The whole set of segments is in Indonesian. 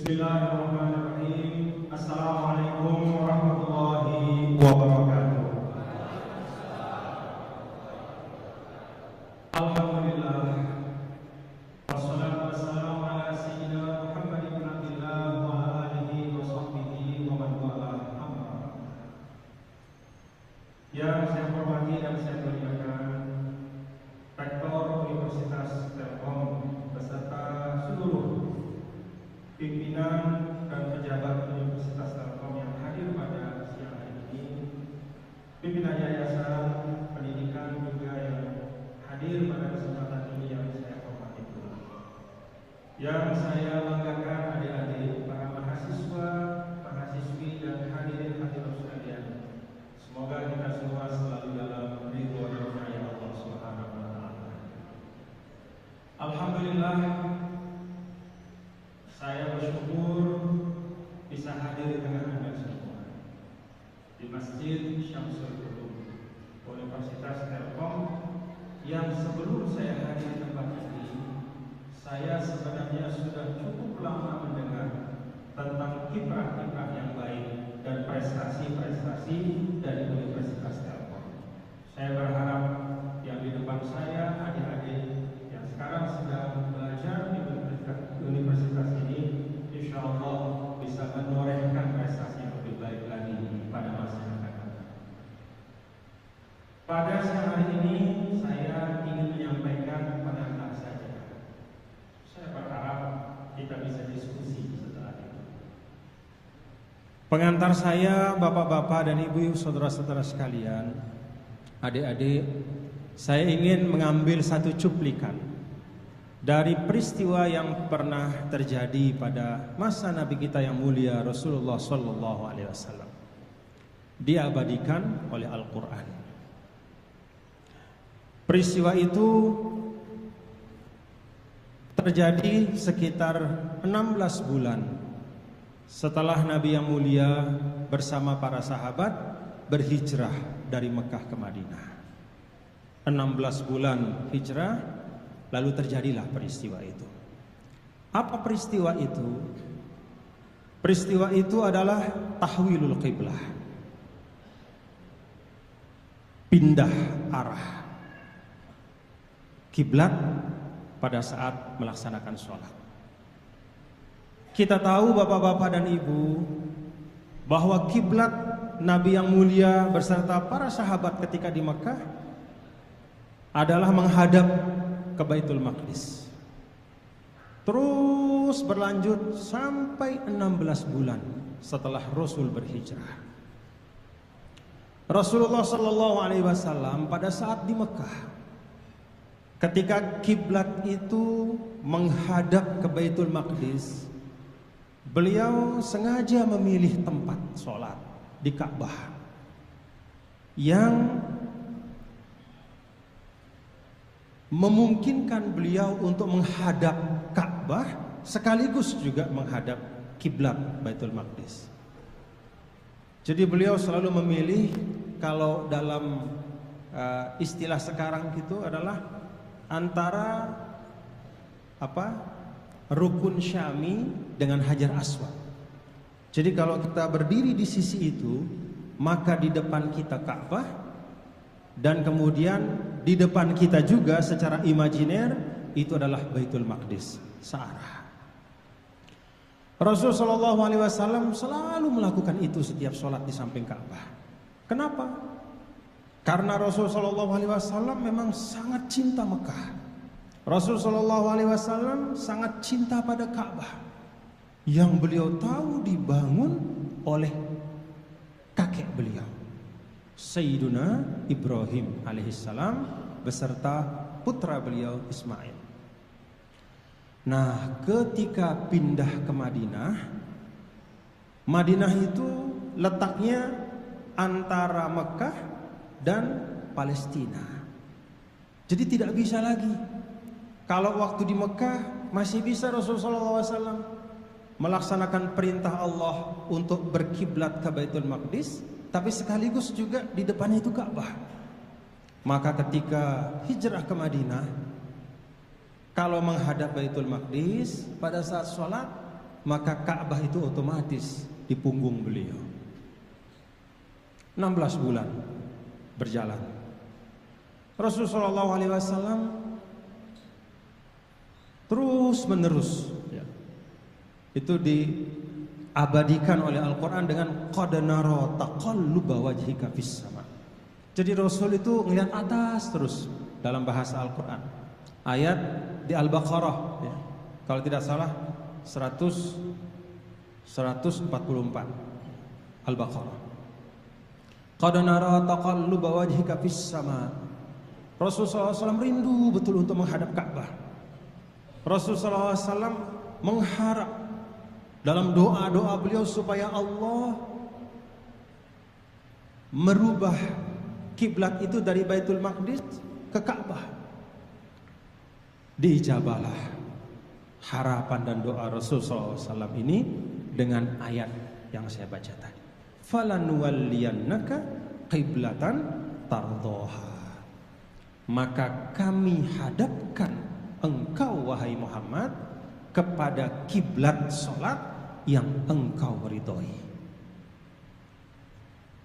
Bismillahirrahmanirrahim. Assalamualaikum warahmatullahi wabarakatuh. Alhamdulillah. Wassalatu wassalamu ala sayyidina Muhammad ibn Abdillah wa ala alihi wa sahbihi wa man wala. Yang saya hormati dan saya muliakan Rektor Universitas Telkom beserta seluruh pimpinan dan pejabat Universitas Telkom yang hadir pada siang hari ini, pimpinan yayasan pendidikan juga yang hadir pada kesempatan ini yang saya hormati pula. Yang saya banggakan adik-adik, para mahasiswa, mahasiswi dan hadirin hadirat sekalian. Semoga kita semua selalu dalam ridho-Nya ya Allah Subhanahu wa taala. Alhamdulillah, saya bersyukur bisa hadir dengan Anda semua di Masjid Syamsul Ulum Universitas Telkom, yang sebelum saya hadir di tempat ini, saya sebenarnya sudah cukup lama mendengar tentang kiprah-kiprah yang baik dan prestasi-prestasi dari Universitas Telkom. Saya berharap yang di depan saya, adik-adik yang sekarang sedang belajar di Universitas ini, insya Allah bisa menorehkan prestasi yang lebih baik lagi pada masa yang akan datang. Pada siang hari ini saya ingin menyampaikan pengantar saja. Saya berharap kita bisa diskusi setelah itu. Pengantar saya, bapak-bapak dan ibu-ibu, saudara-saudara sekalian, adik-adik, saya ingin mengambil satu cuplikan dari peristiwa yang pernah terjadi pada masa Nabi kita yang mulia Rasulullah Sallallahu Alaihi Wasallam. Diabadikan oleh Al-Quran. Peristiwa itu terjadi sekitar 16 bulan setelah Nabi yang mulia bersama para sahabat berhijrah dari Mekah ke Madinah. 16 bulan hijrah, lalu terjadilah peristiwa itu. Apa peristiwa itu? Peristiwa itu adalah tahwilul qiblah, pindah arah kiblat pada saat melaksanakan sholat. Kita tahu bapak-bapak dan ibu bahwa kiblat Nabi yang mulia beserta para sahabat ketika di Mekah adalah menghadap ke Baitul Maqdis. Terus berlanjut sampai 16 bulan setelah Rasul berhijrah. Rasulullah Sallallahu Alaihi Wasallam pada saat di Mekah, ketika kiblat itu menghadap ke Baitul Maqdis, beliau sengaja memilih tempat sholat di Ka'bah yang memungkinkan beliau untuk menghadap Ka'bah sekaligus juga menghadap kiblat Baitul Maqdis. Jadi beliau selalu memilih, kalau dalam istilah sekarang itu adalah antara rukun Syami dengan Hajar Aswad. Jadi kalau kita berdiri di sisi itu, maka di depan kita Ka'bah, dan kemudian di depan kita juga secara imajiner itu adalah Baitul Maqdis searah. Rasulullah Shallallahu Alaihi Wasallam selalu melakukan itu setiap sholat di samping Ka'bah. Kenapa? Karena Rasulullah Shallallahu Alaihi Wasallam memang sangat cinta Mekah. Rasulullah Shallallahu Alaihi Wasallam sangat cinta pada Ka'bah yang beliau tahu dibangun oleh kakek beliau, Sayyiduna Ibrahim alaihissalam beserta putra beliau Ismail. Nah, ketika pindah ke Madinah, Madinah itu letaknya antara Mekah dan Palestina. Jadi tidak bisa lagi. Kalau waktu di Mekah masih bisa Rasulullah SAW melaksanakan perintah Allah untuk berkiblat ke Baitul Maqdis, tapi sekaligus juga di depannya itu Ka'bah. Maka ketika hijrah ke Madinah, kalau menghadap Baitul Maqdis pada saat sholat maka Ka'bah itu otomatis di punggung beliau. 16 bulan berjalan. Rasulullah SAW terus menerus itu diabadikan oleh Al-Quran dengan qad nara taqalluba wajhika fis sama. Jadi Rasul itu ngelihat atas terus dalam bahasa Al-Quran. Ayat di Al-Baqarah ya. Kalau tidak salah 144 Al-Baqarah. Qad nara taqalluba wajhika fis sama. Rasulullah SAW rindu betul untuk menghadap Ka'bah. Rasulullah SAW mengharap dalam doa-doa beliau supaya Allah merubah kiblat itu dari Baitul Maqdis ke Ka'bah. Diijabahlah harapan dan doa Rasulullah SAW ini dengan ayat yang saya baca tadi. Falanuwalliyannaka qiblatan tardoha. Maka kami hadapkan engkau wahai Muhammad kepada kiblat salat yang engkau ridhoi.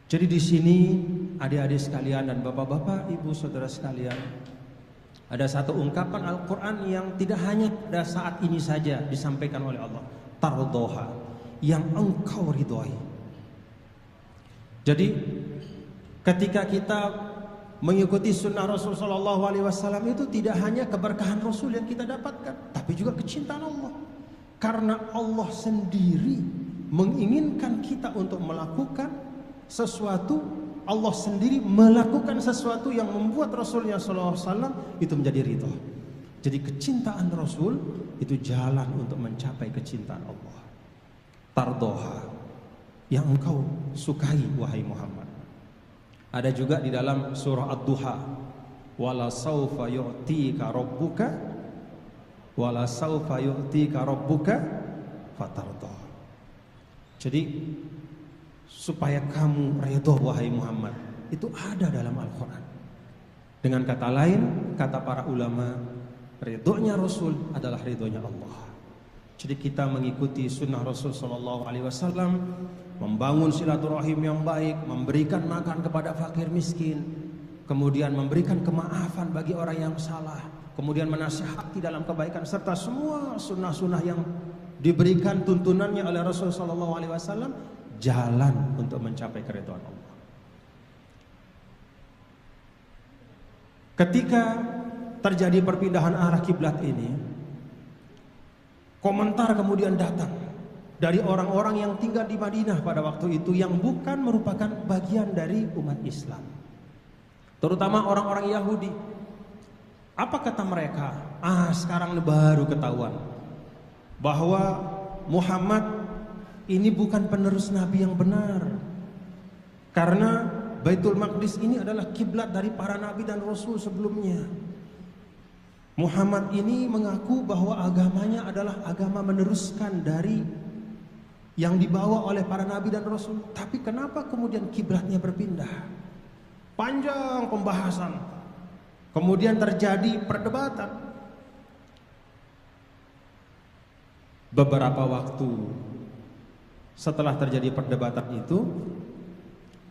Jadi di sini adik-adik sekalian dan bapak-bapak, ibu saudara sekalian, ada satu ungkapan Al-Quran yang tidak hanya pada saat ini saja disampaikan oleh Allah. Tardoha, yang engkau ridhoi. Jadi ketika kita mengikuti sunnah Rasul SAW itu tidak hanya keberkahan Rasul yang kita dapatkan, tapi juga kecintaan Allah. Karena Allah sendiri menginginkan kita untuk melakukan sesuatu, Allah sendiri melakukan sesuatu yang membuat Rasulnya SAW itu menjadi ridha. Jadi kecintaan Rasul itu jalan untuk mencapai kecintaan Allah. Tardoha, yang engkau sukai wahai Muhammad. Ada juga di dalam surah Ad-Duha, wala saufa yu'tika rabbuka wala saufa yu'tika rabbuka fatardah. Jadi supaya kamu ridha wahai Muhammad, itu ada dalam Al-Quran. Dengan kata lain, kata para ulama, ridhonya Rasul adalah ridhonya Allah. Jadi kita mengikuti sunnah Rasul SAW, membangun silaturahim yang baik, memberikan makan kepada fakir miskin, kemudian memberikan kemaafan bagi orang yang salah, kemudian menasihati dalam kebaikan, serta semua sunnah-sunnah yang diberikan tuntunannya oleh Rasulullah SAW, jalan untuk mencapai keridhaan Allah. Ketika terjadi perpindahan arah kiblat ini, komentar kemudian datang dari orang-orang yang tinggal di Madinah pada waktu itu yang bukan merupakan bagian dari umat Islam, terutama orang-orang Yahudi. Apa kata mereka? Sekarang baru ketahuan bahwa Muhammad ini bukan penerus Nabi yang benar, karena Baitul Maqdis ini adalah kiblat dari para Nabi dan Rasul sebelumnya. Muhammad ini mengaku bahwa agamanya adalah agama meneruskan dari yang dibawa oleh para Nabi dan Rasul. Tapi kenapa kemudian kiblatnya berpindah? Panjang pembahasan. Kemudian terjadi perdebatan. Beberapa waktu setelah terjadi perdebatan itu,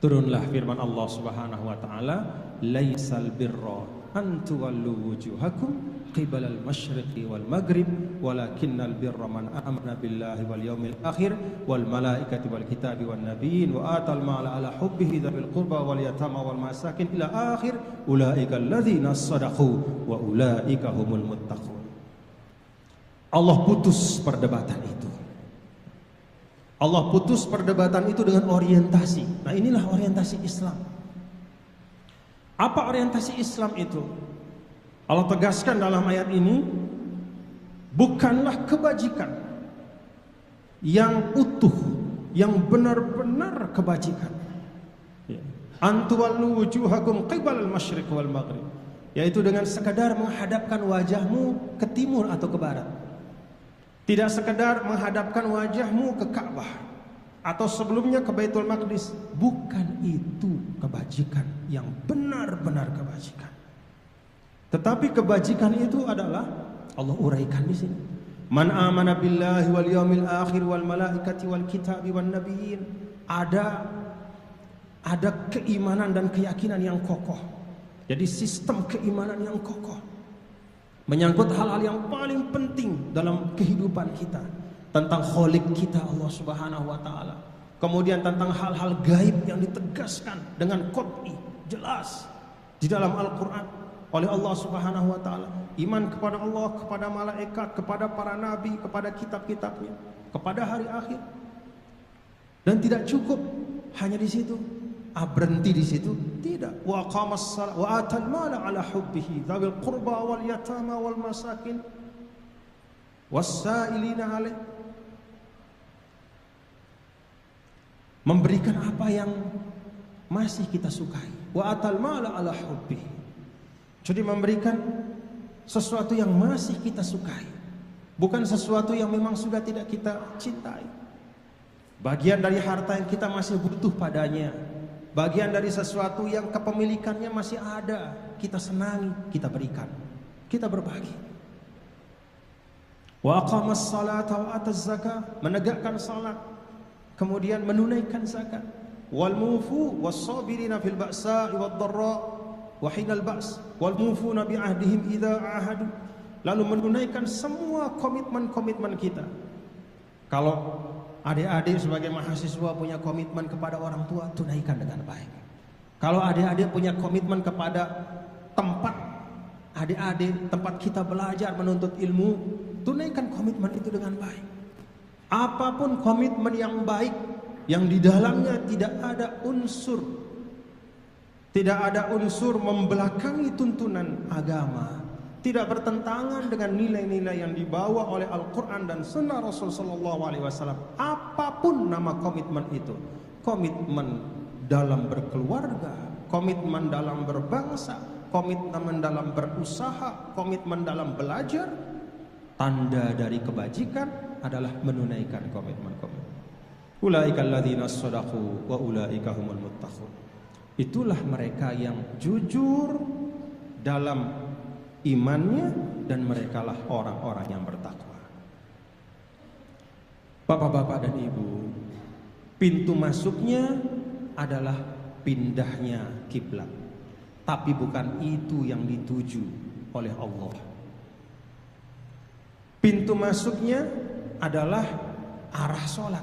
turunlah firman Allah Subhanahu wa taala, "Laisal birra an tuwallu wujuhakum qibalal masyriqi wal maghrib walakinnal birra man amana billahi wal yawmil akhir wal malaikati wal kitabi wan nabiyyin wa atal mala ala hubbihi dzil qurba wal yatama wal masakin ila akhir ulaika alladzina shadaqu wa ulaika humul muttaqun." Allah putus perdebatan itu. Allah putus perdebatan itu dengan orientasi. Nah, inilah orientasi Islam. Apa orientasi Islam itu? Allah tegaskan dalam ayat ini, bukanlah kebajikan yang utuh, yang benar-benar kebajikan. Antuwallu wujuhakum qibalal masyriq wal maghrib, yaitu dengan sekadar menghadapkan wajahmu ke timur atau ke barat. Tidak sekedar menghadapkan wajahmu ke Ka'bah atau sebelumnya ke Baitul Maqdis. Bukan itu kebajikan yang benar-benar kebajikan. Tetapi kebajikan itu adalah Allah uraikan di sini. Man amana billahi wal yawmil akhir wal malaikati wal kitabi wan nabiyyin. Ada keimanan dan keyakinan yang kokoh. Jadi sistem keimanan yang kokoh menyangkut hal-hal yang paling penting dalam kehidupan kita, tentang Khalik kita Allah Subhanahu wa taala. Kemudian tentang hal-hal gaib yang ditegaskan dengan qat'i, jelas di dalam Al-Qur'an oleh Allah Subhanahu wa taala. Iman kepada Allah, kepada malaikat, kepada para nabi, kepada kitab-kitabnya, kepada hari akhir. Dan tidak cukup hanya di situ. Berhenti di situ? Tidak. Wa aqamas shalah wa atal mala ala hubbihi dzawil qurba wal yatama wal masakin was-sa'ilina alaih. Memberikan apa yang masih kita sukai. Wa atal mala ala hubbihi. Jadi memberikan sesuatu yang masih kita sukai, bukan sesuatu yang memang sudah tidak kita cintai. Bagian dari harta yang kita masih butuh padanya, bagian dari sesuatu yang kepemilikannya masih ada, kita senangi, kita berikan, kita berbagi. Wa aqamas salata wa ataz zakah, menegakkan salat, kemudian menunaikan zakat. Wal mufu was sabirina fil ba'sa'i wad dharra wa hinal ba's wal mufuna bi ahdihim idza ahadu. Lalu menunaikan semua komitmen-komitmen kita. Kalau adik-adik sebagai mahasiswa punya komitmen kepada orang tua, tunaikan dengan baik. Kalau adik-adik punya komitmen kepada tempat adik-adik, tempat kita belajar menuntut ilmu, tunaikan komitmen itu dengan baik. Apapun komitmen yang baik, yang di dalamnya tidak ada unsur membelakangi tuntunan agama, tidak bertentangan dengan nilai-nilai yang dibawa oleh Al-Quran dan Sunnah Rasul Sallallahu Alaihi Wasallam. Apapun nama komitmen itu, komitmen dalam berkeluarga, komitmen dalam berbangsa, komitmen dalam berusaha, komitmen dalam belajar, tanda dari kebajikan adalah menunaikan komitmen-komitmen. Ulaika alladzina shadaqu wa ulaika humul muttaqun. Itulah mereka yang jujur dalam imannya, dan merekalah orang-orang yang bertakwa. Bapak-bapak dan ibu, pintu masuknya adalah pindahnya kiblat, tapi bukan itu yang dituju oleh Allah. Pintu masuknya adalah arah sholat,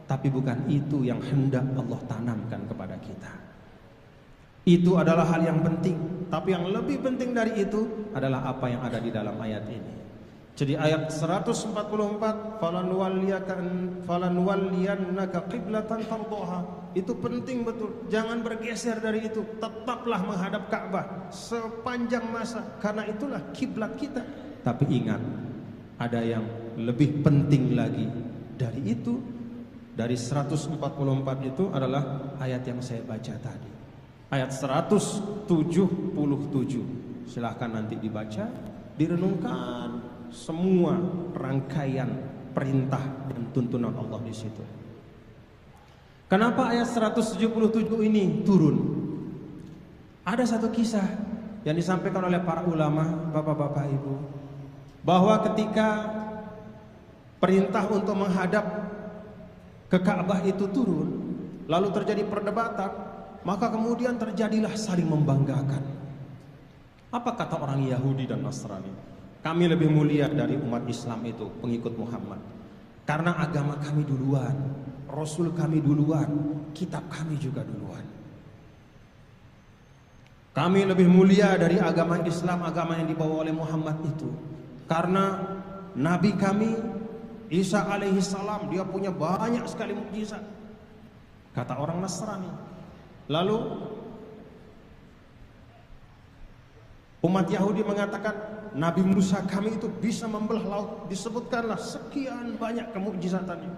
tapi bukan itu yang hendak Allah tanamkan kepada kita. Itu adalah hal yang penting, tapi yang lebih penting dari itu adalah apa yang ada di dalam ayat ini. Jadi ayat 144, falanuwalliyannaka qiblatan tardhaha, itu penting betul. Jangan bergeser dari itu, tetaplah menghadap Ka'bah sepanjang masa, karena itulah kiblat kita. Tapi ingat, ada yang lebih penting lagi dari itu. Dari 144 itu adalah ayat yang saya baca tadi. Ayat 177. Silahkan nanti dibaca, direnungkan semua rangkaian perintah dan tuntunan Allah di situ. Kenapa ayat 177 ini turun? Ada satu kisah yang disampaikan oleh para ulama, bapak-bapak ibu, bahwa ketika perintah untuk menghadap ke Ka'bah itu turun, lalu terjadi perdebatan, maka kemudian terjadilah saling membanggakan. Apa kata orang Yahudi dan Nasrani? Kami lebih mulia dari umat Islam itu, pengikut Muhammad, karena agama kami duluan, Rasul kami duluan, kitab kami juga duluan. Kami lebih mulia dari agama Islam, agama yang dibawa oleh Muhammad itu, karena Nabi kami Isa alaihi salam, dia punya banyak sekali mukjizat, kata orang Nasrani. Lalu umat Yahudi mengatakan Nabi Musa kami itu bisa membelah laut, disebutkanlah sekian banyak kemukjizatannya.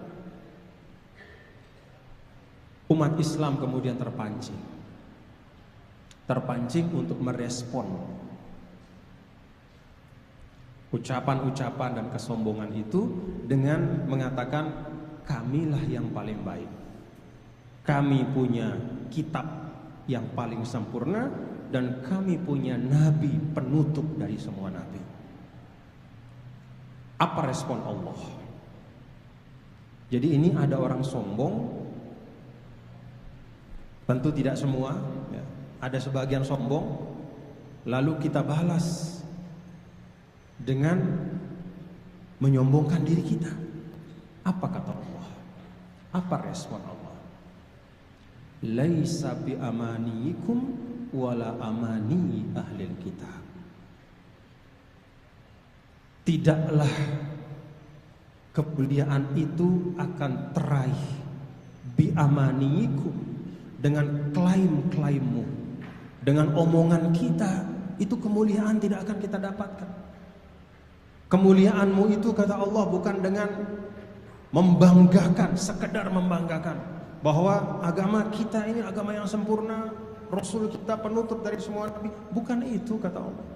Umat Islam kemudian terpancing untuk merespon ucapan-ucapan dan kesombongan itu dengan mengatakan kamilah yang paling baik, kami punya kitab yang paling sempurna, dan kami punya nabi penutup dari semua nabi. Apa respon Allah? Jadi ini ada orang sombong, tentu tidak semua, ya. Ada sebagian sombong, lalu kita balas dengan menyombongkan diri kita. Apa kata Allah? Apa respon Allah? Laisa bi amaniyikum wala amani ahlil kitab. Tidaklah kemuliaan itu akan teraih bi amaniyikum, dengan klaim-klaimmu, dengan omongan kita, itu kemuliaan tidak akan kita dapatkan. Kemuliaanmu itu kata Allah bukan dengan membanggakan, sekedar membanggakan bahwa agama kita ini agama yang sempurna, Rasul kita penutup dari semua nabi. Bukan itu kata Allah.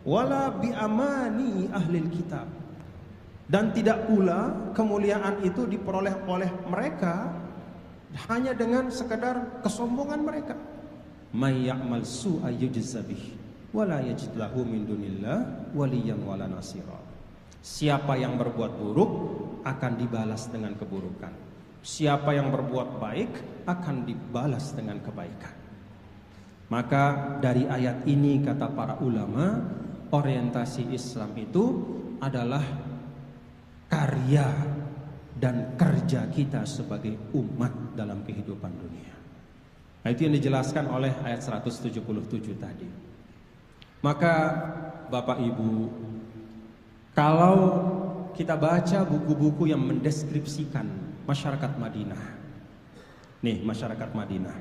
Wala bi amani ahlil kitab. Dan tidak pula kemuliaan itu diperoleh oleh mereka hanya dengan sekedar kesombongan mereka. May ya'mal su'a yujza bih wala yajid lahu min dunillah waliyan wala nasira. Siapa yang berbuat buruk akan dibalas dengan keburukan. Siapa yang berbuat baik akan dibalas dengan kebaikan. Maka dari ayat ini kata para ulama, orientasi Islam itu adalah karya dan kerja kita sebagai umat dalam kehidupan dunia. Nah, itu yang dijelaskan oleh ayat 177 tadi. Maka Bapak Ibu, kalau kita baca buku-buku yang mendeskripsikan masyarakat Madinah. Nih, masyarakat Madinah.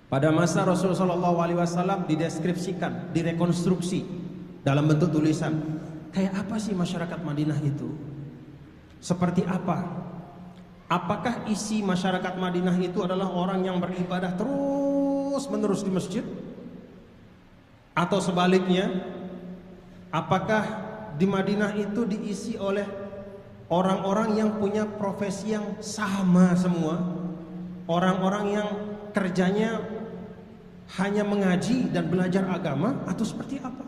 Pada masa Rasulullah SAW dideskripsikan, direkonstruksi dalam bentuk tulisan. Kayak apa sih masyarakat Madinah itu? Seperti apa? Apakah isi masyarakat Madinah itu adalah orang yang beribadah terus-menerus di masjid? Atau sebaliknya, apakah di Madinah itu diisi oleh orang-orang yang punya profesi yang sama semua? Orang-orang yang kerjanya hanya mengaji dan belajar agama, atau seperti apa?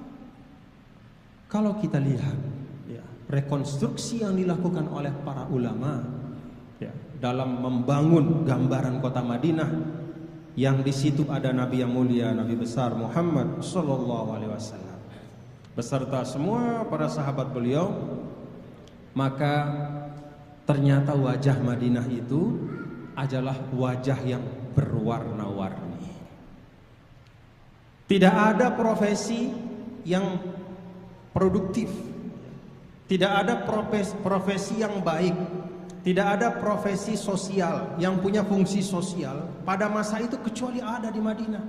Kalau kita lihat rekonstruksi yang dilakukan oleh para ulama dalam membangun gambaran kota Madinah, yang di situ ada Nabi yang mulia, Nabi besar Muhammad sallallahu alaihi wasallam beserta semua para sahabat beliau, maka ternyata wajah Madinah itu adalah wajah yang berwarna-warni. Tidak ada profesi yang produktif, tidak ada profesi yang baik, tidak ada profesi sosial yang punya fungsi sosial pada masa itu kecuali ada di Madinah.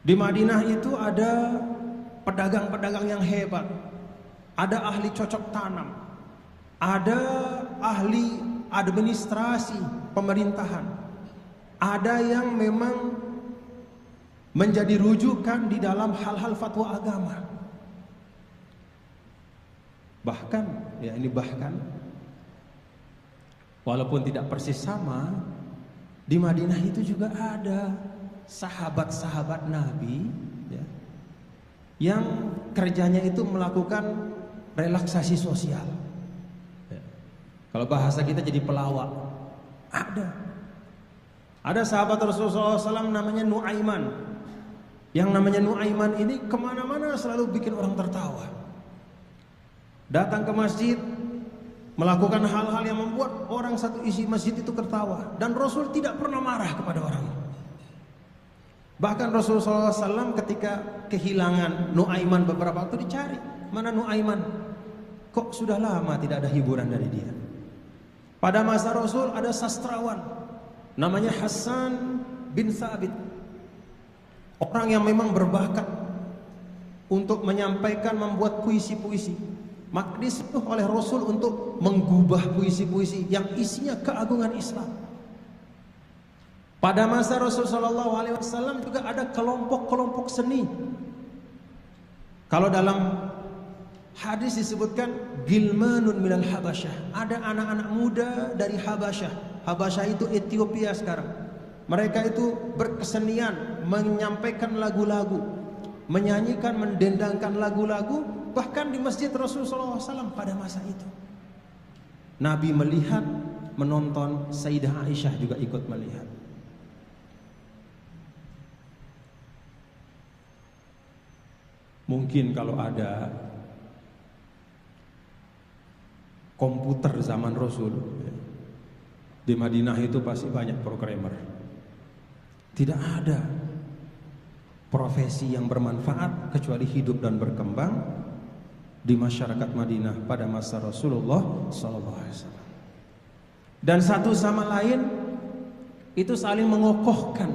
Di Madinah itu ada pedagang-pedagang yang hebat, ada ahli cocok tanam, ada ahli administrasi pemerintahan, ada yang memang menjadi rujukan di dalam hal-hal fatwa agama. Bahkan, walaupun tidak persis sama, di Madinah itu juga ada sahabat-sahabat Nabi yang kerjanya itu melakukan relaksasi sosial. Kalau bahasa kita jadi pelawak. Ada sahabat Rasulullah SAW namanya Nuaiman. Yang namanya Nuaiman ini kemana-mana selalu bikin orang tertawa. Datang ke masjid, melakukan hal-hal yang membuat orang satu isi masjid itu tertawa. Dan Rasul tidak pernah marah kepada orang. Bahkan Rasulullah SAW ketika kehilangan Nuaiman beberapa waktu dicari. Mana Nuaiman? Kok sudah lama tidak ada hiburan dari dia? Pada masa Rasul ada sastrawan namanya Hasan bin Thabit. Orang yang memang berbakat untuk menyampaikan, membuat puisi-puisi. Maka disuruh oleh Rasul untuk menggubah puisi-puisi yang isinya keagungan Islam. Pada masa Rasulullah SAW juga ada kelompok-kelompok seni. Kalau dalam hadis disebutkan Gilmanun minal Habasyah, ada anak-anak muda dari Habasyah. Habasyah itu Ethiopia sekarang. Mereka itu berkesenian, menyampaikan lagu-lagu, menyanyikan, mendendangkan lagu-lagu bahkan di masjid Rasulullah SAW pada masa itu. Nabi melihat, menonton, Sayyidah Aisyah juga ikut melihat. Mungkin kalau ada komputer zaman Rasul, di Madinah itu pasti banyak programmer. Tidak ada profesi yang bermanfaat kecuali hidup dan berkembang di masyarakat Madinah pada masa Rasulullah SAW. Dan satu sama lain itu saling mengokohkan,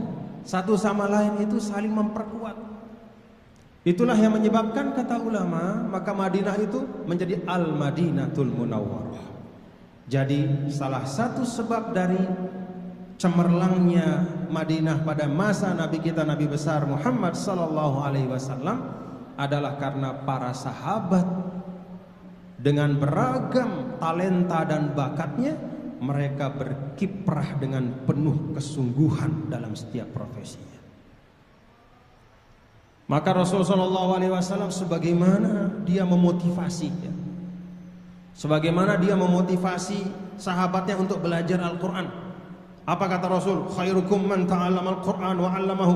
satu sama lain itu saling memperkuat. Itulah yang menyebabkan, kata ulama, maka Madinah itu menjadi Al-Madinatul Munawwarah. Jadi salah satu sebab dari cemerlangnya Madinah pada masa Nabi kita, Nabi besar Muhammad sallallahu alaihi wasallam, adalah karena para sahabat dengan beragam talenta dan bakatnya, mereka berkiprah dengan penuh kesungguhan dalam setiap profesinya. Maka Rasulullah SAW sebagaimana dia memotivasi, sebagaimana dia memotivasi sahabatnya untuk belajar Al-Quran. Apa kata Rasul? Khairukum man ta'allama al-Quran wa 'allamahu.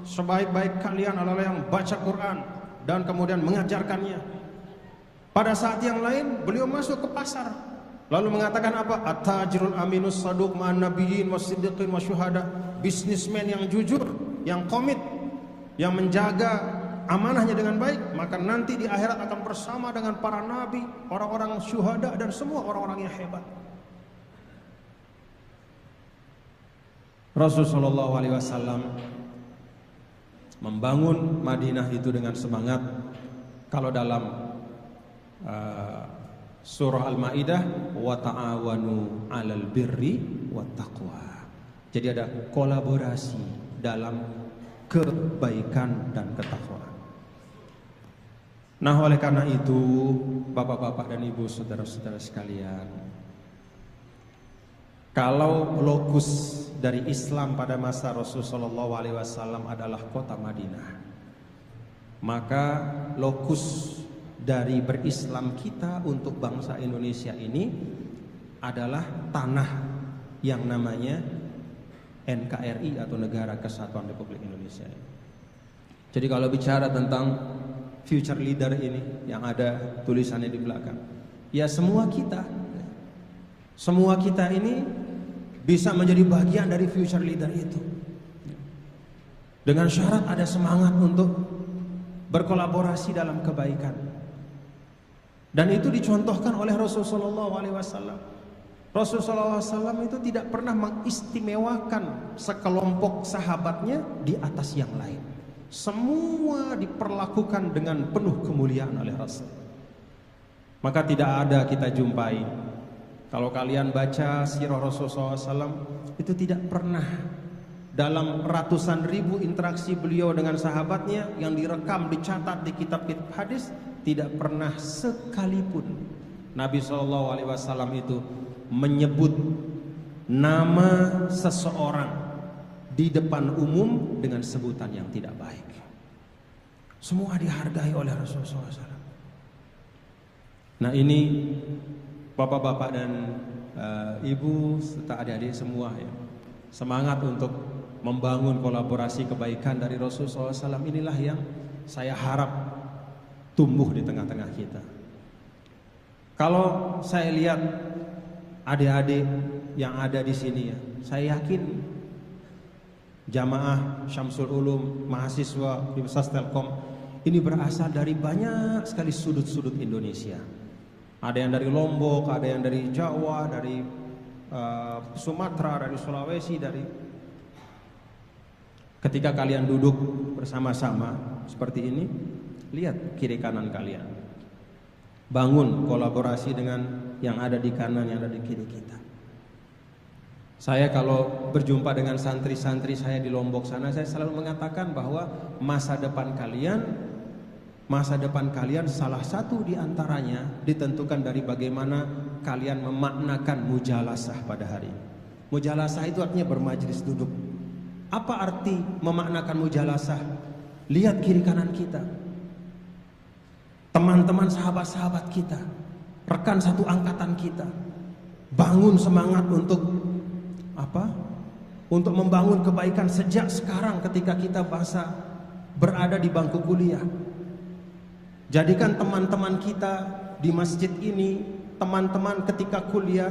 Sebaik-baik kalian adalah yang baca Quran dan kemudian mengajarkannya. Pada saat yang lain beliau masuk ke pasar, lalu mengatakan apa? At-tajirul aminus saduq ma'an nabiyyin was-siddiqin wasyuhada. Bisnismen yang jujur, yang komit, yang menjaga amanahnya dengan baik, maka nanti di akhirat akan bersama dengan para nabi, orang-orang syuhada, dan semua orang-orang yang hebat. Rasulullah SAW membangun Madinah itu dengan semangat. Kalau dalam surah Al-Maidah, wa ta'awanu 'alal birri wat taqwa. Jadi ada kolaborasi dalam kebaikan dan ketakwaan. Nah, oleh karena itu, bapak-bapak dan ibu, saudara-saudara sekalian, kalau lokus dari Islam pada masa Rasulullah SAW adalah kota Madinah, maka lokus dari berislam kita untuk bangsa Indonesia ini adalah tanah yang namanya NKRI atau Negara Kesatuan Republik Indonesia. Jadi kalau bicara tentang future leader ini yang ada tulisannya di belakang, ya semua kita ini bisa menjadi bagian dari future leader itu, dengan syarat ada semangat untuk berkolaborasi dalam kebaikan. Dan itu dicontohkan oleh Rasulullah SAW. Rasulullah SAW itu tidak pernah mengistimewakan sekelompok sahabatnya di atas yang lain. Semua diperlakukan dengan penuh kemuliaan oleh Rasul. Maka tidak ada kita jumpai, kalau kalian baca sirah Rasulullah SAW, itu tidak pernah dalam ratusan ribu interaksi beliau dengan sahabatnya yang direkam, dicatat di kitab-kitab hadis, tidak pernah sekalipun Nabi SAW itu menyebut nama seseorang di depan umum dengan sebutan yang tidak baik. Semua dihargai oleh Rasulullah SAW. Nah, ini bapak-bapak dan ibu serta adik-adik semua, ya, semangat untuk membangun kolaborasi kebaikan dari Rasulullah SAW inilah yang saya harap tumbuh di tengah-tengah kita. Kalau saya lihat adik-adik yang ada di sini, ya, saya yakin jamaah Syamsul Ulum, mahasiswa Universitas Telkom ini berasal dari banyak sekali sudut-sudut Indonesia. Ada yang dari Lombok, ada yang dari Jawa, dari Sumatera, dari Sulawesi, dari. Ketika kalian duduk bersama-sama seperti ini, lihat kiri kanan kalian. Bangun kolaborasi dengan yang ada di kanan, yang ada di kiri kita. Saya kalau berjumpa dengan santri-santri saya di Lombok sana, saya selalu mengatakan bahwa masa depan kalian salah satu di antaranya ditentukan dari bagaimana kalian memaknakan mujalasah pada hari ini. Mujalasah itu artinya bermajlis duduk. Apa arti memaknakan mujalasah? Lihat kiri kanan kita. teman-teman sahabat-sahabat kita, rekan satu angkatan kita, bangun semangat untuk apa? Untuk membangun kebaikan sejak sekarang ketika kita berada di bangku kuliah. Jadikan teman-teman kita di masjid ini, teman-teman ketika kuliah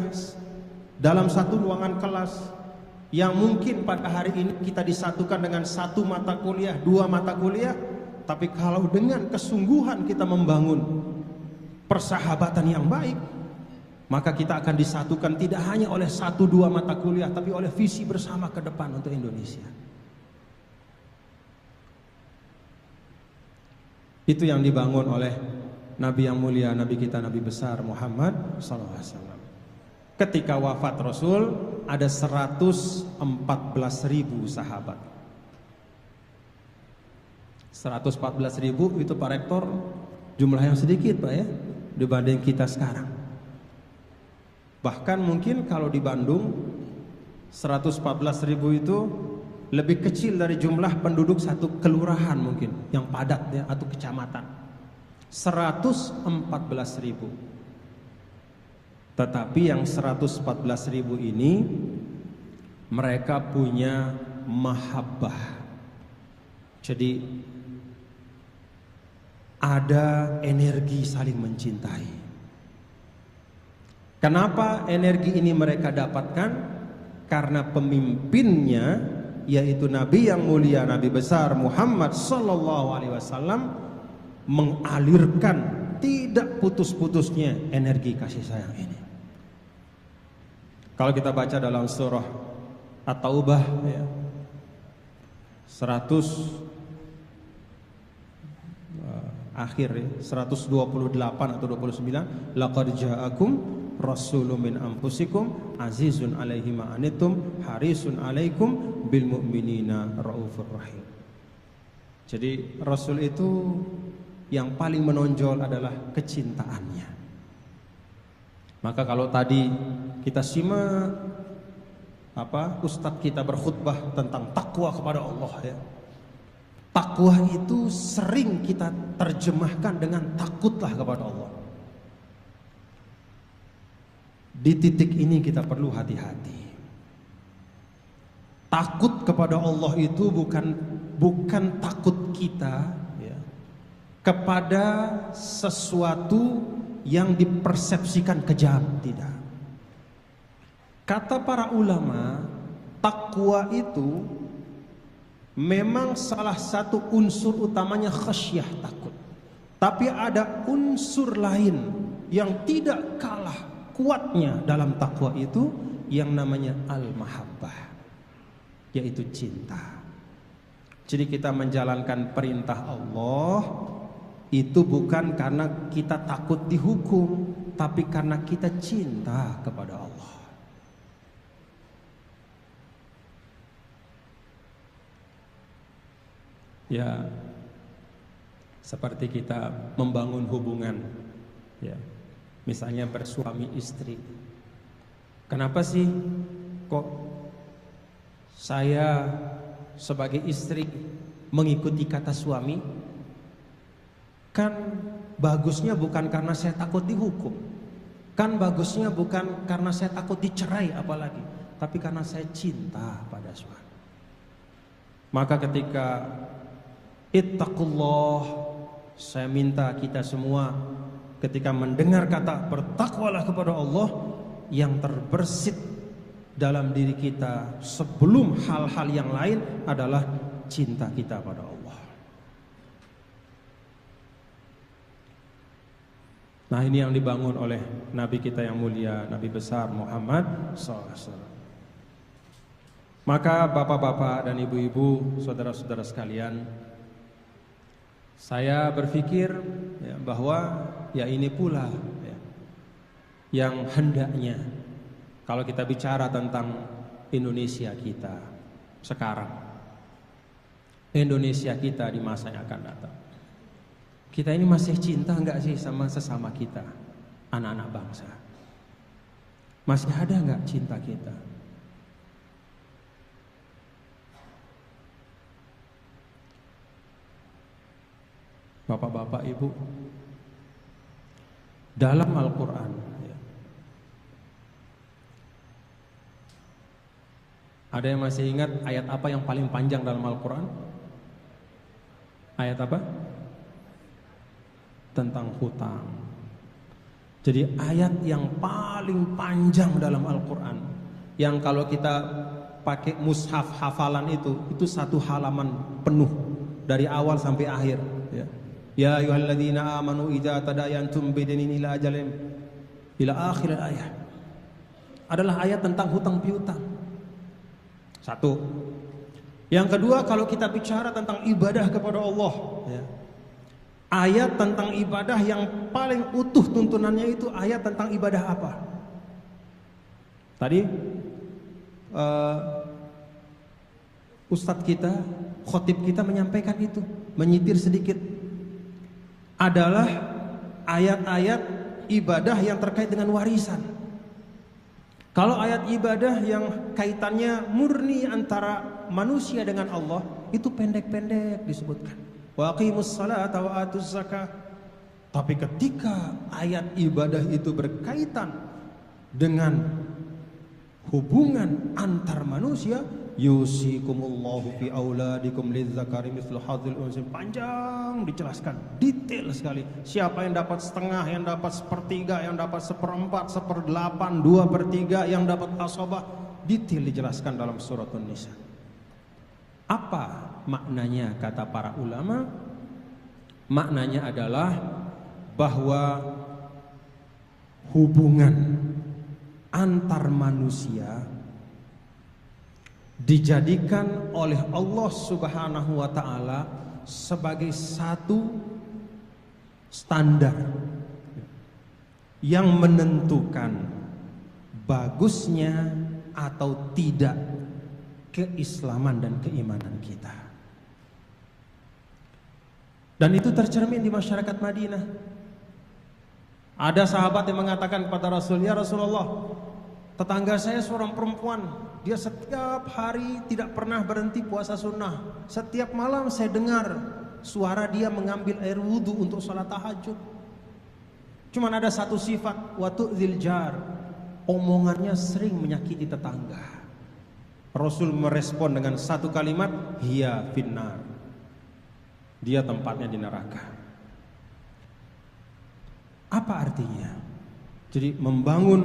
dalam satu ruangan kelas yang mungkin pada hari ini kita disatukan dengan satu mata kuliah, dua mata kuliah, tapi kalau dengan kesungguhan kita membangun persahabatan yang baik, maka kita akan disatukan tidak hanya oleh satu dua mata kuliah, tapi oleh visi bersama ke depan untuk Indonesia. Itu yang dibangun oleh Nabi yang mulia, Nabi kita, Nabi besar Muhammad SAW. Ketika wafat Rasul, ada 114.000 sahabat. 114.000 itu Pak Rektor, jumlah yang sedikit Pak ya, dibanding kita sekarang. Bahkan mungkin kalau di Bandung 114.000 itu lebih kecil dari jumlah penduduk satu kelurahan mungkin yang padat ya, atau kecamatan. 114.000. Tetapi yang 114.000 ini mereka punya mahabbah. Jadi ada energi saling mencintai. Kenapa energi ini mereka dapatkan? Karena pemimpinnya, yaitu Nabi yang mulia, Nabi besar Muhammad sallallahu alaihi wasallam, mengalirkan tidak putus-putusnya energi kasih sayang ini. Kalau kita baca dalam surah At-Taubah ya, 128 atau 29, laqad ja'akum rasulun min anfusikum azizun alaihi ma anittum harisun alaikum bil mu'minina raufur rahim. Jadi Rasul itu yang paling menonjol adalah kecintaannya. Maka kalau tadi kita simak ustadz kita berkhutbah tentang takwa kepada Allah ya. Takwa itu sering kita terjemahkan dengan takutlah kepada Allah. Di titik ini kita perlu hati-hati. Takut kepada Allah itu bukan takut kita ya, kepada sesuatu yang dipersepsikan kejam, tidak. Kata para ulama, takwa itu memang salah satu unsur utamanya khasyah, takut. Tapi ada unsur lain yang tidak kalah kuatnya dalam takwa itu yang namanya al-mahabbah, yaitu cinta. Jadi kita menjalankan perintah Allah itu bukan karena kita takut dihukum, tapi karena kita cinta kepada Allah. Ya, seperti kita membangun hubungan ya, misalnya bersuami istri. Kenapa sih kok saya sebagai istri mengikuti kata suami? Kan bagusnya bukan karena saya takut dihukum, kan bagusnya bukan karena saya takut dicerai apalagi, tapi karena saya cinta pada suami. Maka ketika ittaqullah, saya minta kita semua ketika mendengar kata bertakwalah kepada Allah, yang terbersit dalam diri kita sebelum hal-hal yang lain adalah cinta kita pada Allah. Nah, ini yang dibangun oleh Nabi kita yang mulia, Nabi besar Muhammad SAW. Maka bapak-bapak dan ibu-ibu, saudara-saudara sekalian, saya berpikir ya, bahwa ya ini pula ya, yang hendaknya kalau kita bicara tentang Indonesia kita sekarang, Indonesia kita di masa yang akan datang. Kita ini masih cinta enggak sih sama sesama kita, anak-anak bangsa? Masih ada enggak cinta kita? Bapak-bapak, ibu, dalam Al-Quran. Ada yang masih ingat ayat apa yang paling panjang dalam Al-Quran? Ayat apa? Tentang hutang. Jadi ayat yang paling panjang dalam Al-Quran, yang kalau kita pakai mushaf hafalan itu satu halaman penuh dari awal sampai akhir. Ya ayyuhalladzina amanu idza tadayantum bidainin ila ajalin ila akhir ayat. Adalah ayat tentang hutang piutang. Satu. Yang kedua, kalau kita bicara tentang ibadah kepada Allah, ayat tentang ibadah yang paling utuh tuntunannya itu ayat tentang ibadah apa? Tadi Ustadz kita, khotib kita menyampaikan itu, menyitir sedikit. Adalah ayat-ayat ibadah yang terkait dengan warisan. Kalau ayat ibadah yang kaitannya murni antara manusia dengan Allah, itu pendek-pendek disebutkan. Wa aqimus salata wa atuz zakah. Tapi ketika ayat ibadah itu berkaitan dengan hubungan antar manusia, yusikumullahu fi auladikum lidzakari mithlu hadzil unsayayn, panjang dijelaskan, detail sekali. Siapa yang dapat setengah, yang dapat sepertiga, yang dapat seperempat, seperdelapan, 2/3, yang dapat asabah, detail dijelaskan dalam surat An-Nisa. Apa maknanya kata para ulama? Maknanya adalah bahwa hubungan antar manusia dijadikan oleh Allah Subhanahu wa ta'ala sebagai satu standar yang menentukan bagusnya atau tidak keislaman dan keimanan kita. Dan itu tercermin di masyarakat Madinah. Ada sahabat yang mengatakan kepada Rasul, "Ya Rasulullah, tetangga saya seorang perempuan, dia setiap hari tidak pernah berhenti puasa sunnah. Setiap malam saya dengar suara dia mengambil air wudhu untuk sholat tahajud. Cuman ada satu sifat, wa tu'dzil jar, omongannya sering menyakiti tetangga." Rasul merespon dengan satu kalimat, hiya finnar, dia tempatnya di neraka. Apa artinya? Jadi membangun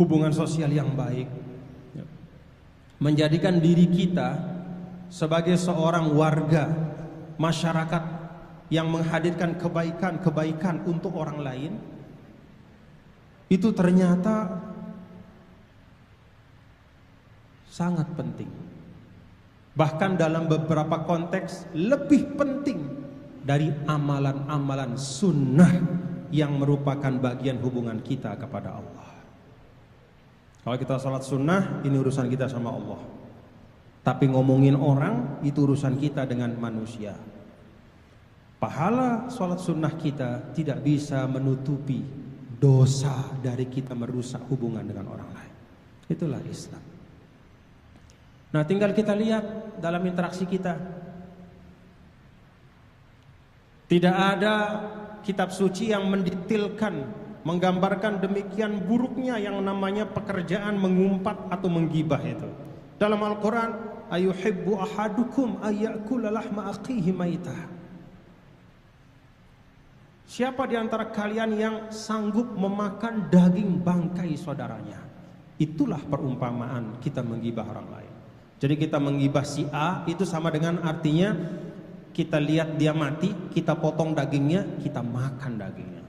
hubungan sosial yang baik, menjadikan diri kita sebagai seorang warga masyarakat yang menghadirkan kebaikan-kebaikan untuk orang lain, itu ternyata sangat penting. Bahkan dalam beberapa konteks lebih penting dari amalan-amalan sunnah yang merupakan bagian hubungan kita kepada Allah. Kalau kita sholat sunnah, ini urusan kita sama Allah. Tapi ngomongin orang, itu urusan kita dengan manusia. Pahala sholat sunnah kita tidak bisa menutupi dosa dari kita merusak hubungan dengan orang lain. Itulah Islam. Nah, tinggal kita lihat dalam interaksi kita. Tidak ada kitab suci yang mendetailkan, menggambarkan demikian buruknya yang namanya pekerjaan mengumpat atau menggibah itu. Dalam Al-Quran, ayuhibbu ahadukum ayyakula lahma akhihi maitah. Siapa di antara kalian yang sanggup memakan daging bangkai saudaranya? Itulah perumpamaan kita menggibah orang lain. Jadi kita menggibah si A itu sama dengan artinya kita lihat dia mati, kita potong dagingnya, kita makan dagingnya.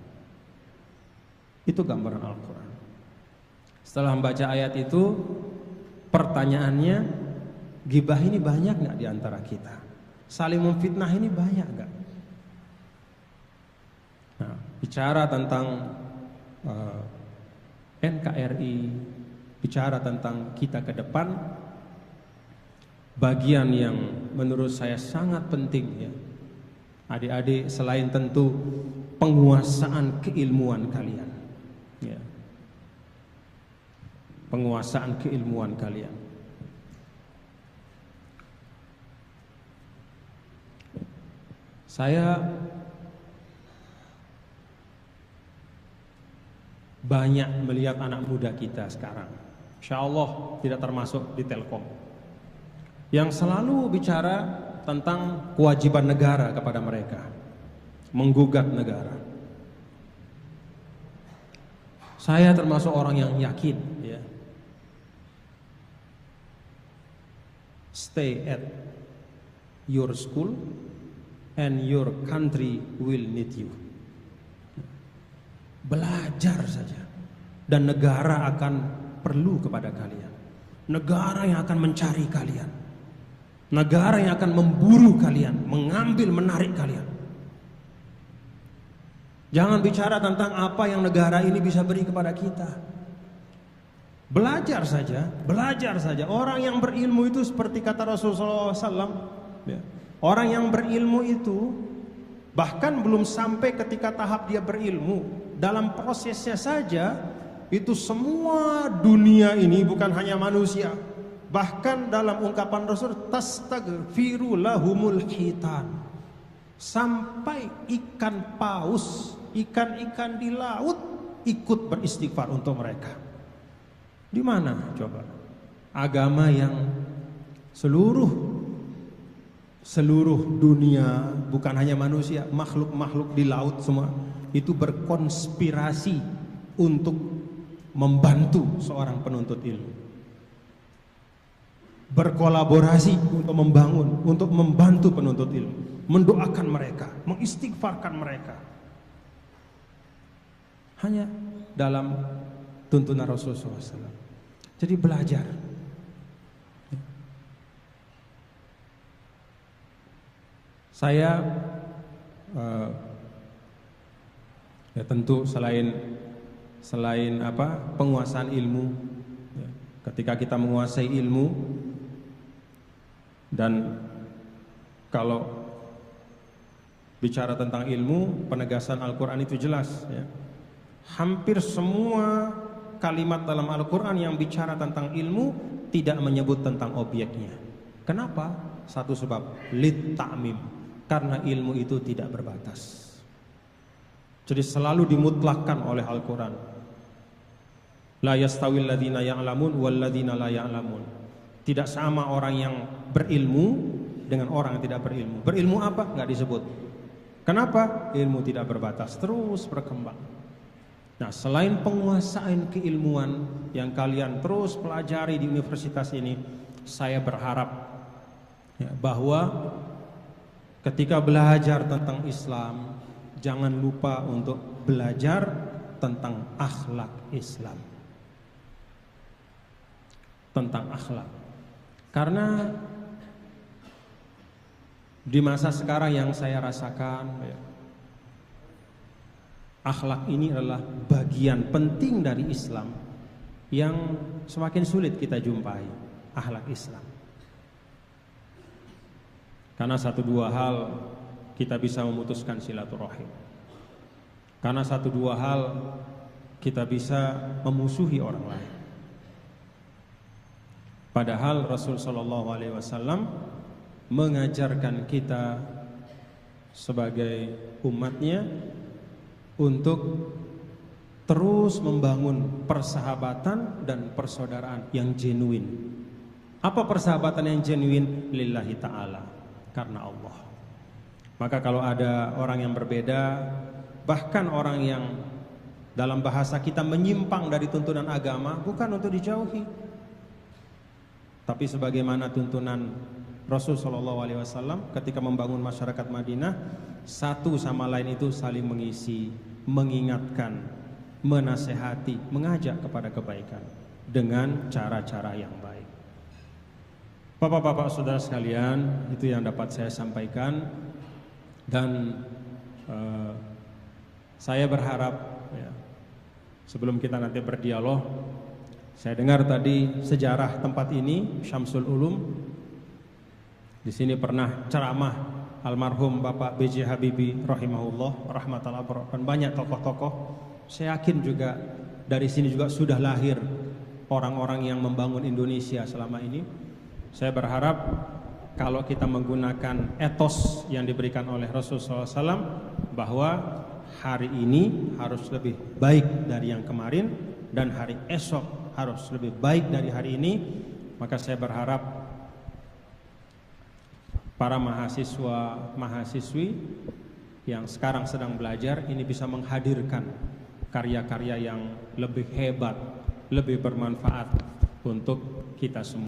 Itu gambaran Al-Quran. Setelah membaca ayat itu, pertanyaannya, gibah ini banyak gak di antara kita? Saling memfitnah ini banyak gak? Nah, bicara tentang NKRI, bicara tentang kita ke depan, bagian yang menurut saya sangat penting ya, adik-adik, selain tentu penguasaan keilmuan kalian ya, penguasaan keilmuan kalian, saya banyak melihat anak muda kita sekarang, insya Allah tidak termasuk di Telkom, yang selalu bicara tentang kewajiban negara kepada mereka, menggugat negara. Saya termasuk orang yang yakin, ya, stay at your school and your country will need you. Belajar saja, dan negara akan perlu kepada kalian. Negara yang akan mencari kalian, negara yang akan memburu kalian, mengambil, menarik kalian. Jangan bicara tentang apa yang negara ini bisa beri kepada kita. Belajar saja, belajar saja. Orang yang berilmu itu seperti kata Rasulullah SAW, ya, orang yang berilmu itu bahkan belum sampai ketika tahap dia berilmu, dalam prosesnya saja itu semua dunia ini, bukan hanya manusia, bahkan dalam ungkapan Rasul, tastaghfiru lahumul hitan, sampai ikan paus, ikan-ikan di laut ikut beristighfar untuk mereka. Di mana coba agama yang seluruh dunia, bukan hanya manusia, makhluk-makhluk di laut semua itu berkonspirasi untuk membantu seorang penuntut ilmu, berkolaborasi untuk membangun, untuk membantu penuntut ilmu, mendoakan mereka, mengistighfarkan mereka, hanya dalam tuntunan Rasulullah SAW. Jadi belajar. Saya ya tentu selain penguasaan ilmu, ya, ketika kita menguasai ilmu, dan kalau bicara tentang ilmu, penegasan Al-Quran itu jelas, ya. Hampir semua kalimat dalam Al-Quran yang bicara tentang ilmu tidak menyebut tentang objeknya. Kenapa? Satu sebab, lit ta'mim, karena ilmu itu tidak berbatas. Jadi selalu dimutlakkan oleh Al-Quran. La yastawil ladzina ya'lamun wal ladzina la ya'lamun. Tidak sama orang yang berilmu dengan orang yang tidak berilmu. Berilmu apa? Enggak disebut. Kenapa? Ilmu tidak berbatas, terus berkembang. Nah, selain penguasaan keilmuan yang kalian terus pelajari di universitas ini, saya berharap, ya, bahwa ketika belajar tentang Islam, jangan lupa untuk belajar tentang akhlak Islam. Tentang akhlak. Karena di masa sekarang yang saya rasakan, ya, akhlak ini adalah bagian penting dari Islam yang semakin sulit kita jumpai, akhlak Islam. Karena satu dua hal kita bisa memutuskan silaturahim. Karena satu dua hal kita bisa memusuhi orang lain. Padahal Rasul sallallahu alaihi wasallam mengajarkan kita sebagai umatnya untuk terus membangun persahabatan dan persaudaraan yang genuine. Apa persahabatan yang genuine? Lillahi ta'ala, karena Allah. Maka kalau ada orang yang berbeda, bahkan orang yang dalam bahasa kita menyimpang dari tuntunan agama, bukan untuk dijauhi, tapi sebagaimana tuntunan Rasul SAW ketika membangun masyarakat Madinah, satu sama lain itu saling mengisi, mengingatkan, menasehati, mengajak kepada kebaikan dengan cara-cara yang baik. Bapak-bapak, saudara sekalian, itu yang dapat saya sampaikan. Dan saya berharap, ya, sebelum kita nanti berdialog, saya dengar tadi sejarah tempat ini, Syamsul Ulum. Di sini pernah ceramah almarhum Bapak B.J. Habibie rahimahullah, rahmatullah, dan banyak tokoh-tokoh. Saya yakin juga dari sini juga sudah lahir orang-orang yang membangun Indonesia selama ini. Saya berharap kalau kita menggunakan etos yang diberikan oleh Rasulullah SAW, bahwa hari ini harus lebih baik dari yang kemarin dan hari esok harus lebih baik dari hari ini, maka saya berharap para mahasiswa-mahasiswi yang sekarang sedang belajar ini bisa menghadirkan karya-karya yang lebih hebat, lebih bermanfaat untuk kita semua.